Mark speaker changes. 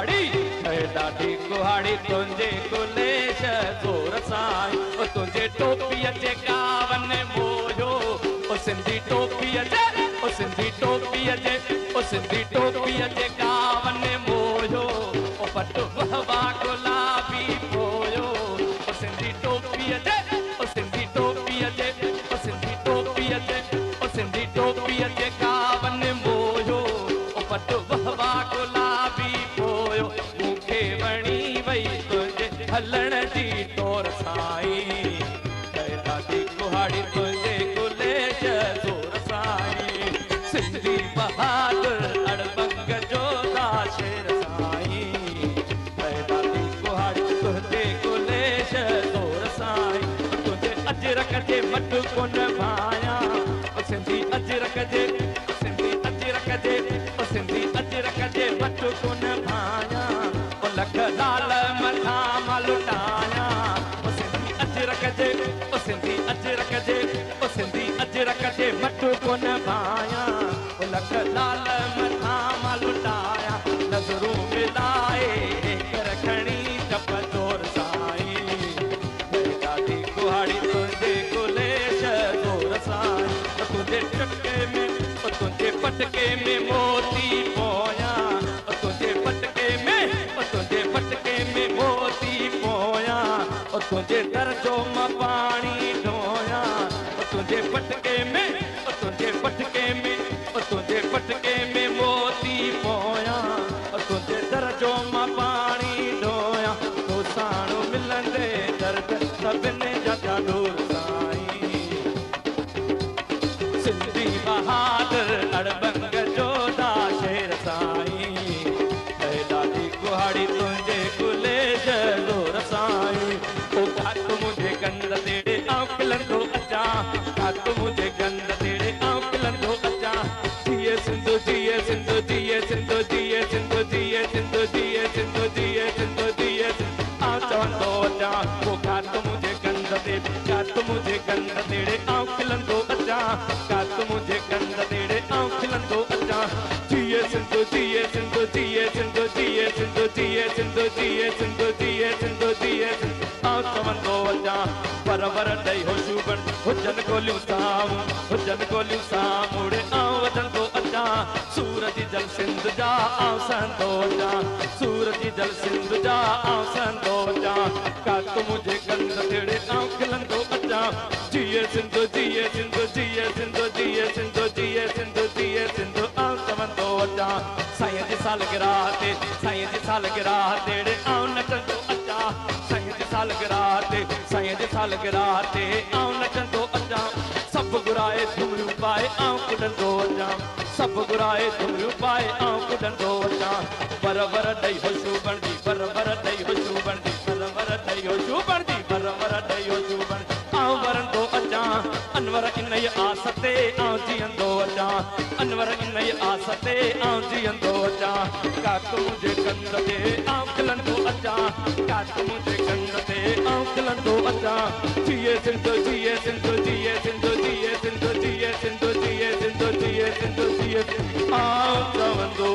Speaker 1: कुहाड़ी ॾाढी कुहाड़ी तुंहिंजे कुलेश ज़ोर सां ओ तुंहिंजे टोपीअ जे गावन मोयो ओ सिंधी टोपीअ जे ओ सिंधी टोपीअ जे ओ सिंधी टोपीअ जे गावन मोयो ओ पटु वहवा गुलाबी पोयो ओ सिंधी टोपीअ जे ओ सिंधी टोपीअ जे ओ सिंधी टोपीअ जे ओ सिंधी टोपीअ जे गावन मोयो ओ पटु वहवा गुलाबी पोयो मूंखे वणी वई तुंहिंजे हलण जी तोर साईं ॾाढी कुहाड़ी तुंहिंजे कुलेश ज़ोर साईं सिंधी बहादुर अड़बंग जो शेर साईं ॾाढी कुहाड़ी तुंहिंजे कुलेश ज़ोर साईं तुंहिंजे अजरक जे मट कोन भाया सिंधी अजरक जे सिंधी अजरक जे सिंधी अजरक जे मट कोन भाया लख लाल मथा लुटाया सिंधी अजरक जे सिंधी अजरक जे सिंधी अजरक जे मट कोन भाया लख लाल मथा लुटाया नज़रूं मिलाए रखणी टप जोर साईं ॾाढी कुहाड़ी तुंहिंजे कुलेश ज़ोर साईं तुंहिंजे टके में तुंहिंजे पटके में मोती पोया तुंहिंजे पटके में तुंहिंजे पटके में मोती पोया तुंहिंजे दर जो मां पाणी ढोया तुंहिंजे पटके में तुंहिंजे पटके में तुंहिंजे पटके में मोती पोया तुंहिंजे दर जो मां पाणी ढोया तो साणो मिलंदे दर्द सभिनी जा दूर साईं सिंधी बहादुर अड़बंग जो शेर साईं ॾाढी कुहाड़ी तुंहिंजे कुलेश ज़ोर साईं ओ घाट मुंहिंजे गंद तेड़े आऊं खिलंदो अचां घाट मुंहिंजे गंद तेड़े आऊं खिलंदो अचां जिए सिंधु जिए सिंधु जिए सिंधु जिए सिंधु जिए सिंधु जिए सिंधु जिए सिंधु जिए आऊं चवंदो अचां ओ घाट मुंहिंजे गंद ते घाट मुंहिंजे गंद तेड़े आऊं खिलंदो अचां घाट मुंहिंजे गंद तेड़े आऊं खिलंदो अचां जिए सिंधु जिए सिंधु जिए सिंधु जिए सिंधु जिए सिंधु जिए सिंधु जिए सिंधु जिए आऊं चवंदो अचां परवर ॾेई होशूबन हुजनि गोलियूं साम्हूं आऊं वधंदो अचां सूरज जल सिंध जा आऊं सहंदो अचां सूरज जल सिंध जा आऊं सहंदो अचां कात मुंहिंजे गंद तेड़े आऊं खिलंदो अचां जिए सिंधु जिए सिंधु जिए सिंधु जिए सिंधु जिए सिंधु जिए सिंधु आऊं चवंदो अचां साईं जी सालगिरह ते साईं जी सालगिरह तेड़े आऊं नचंदो अचां साईं जी सालगिरह ते साईं जी सालगिरह ते आऊं नचंदो अचां सभु घुराए झुमरियूं पाए आऊं कुॾंदो अचां सभु घुराए झुमरियूं पाए आऊं कुॾंदो अचां परवर ॾेई होशूबन जी परवर ॾेई होशूबन जी परवर ॾेई होशूबन जी परवर ॾेई होशूबन आऊं वरंदो अचां अनवर इन आस ते आऊं जीअंदो अचां अनवर इन आस ते आऊं जीअंदो अचां काक मुंहिंजे गंद ते आऊं खिलंदो अचां काक मुंहिंजे गंद ते आऊं खिलंदो अचां जिए सिंधु जिए सिंधु जिए सिंधु जिए सिंधु जिए सिंधु जिए सिंधु जिए सिंधु जिए आऊं चवंदो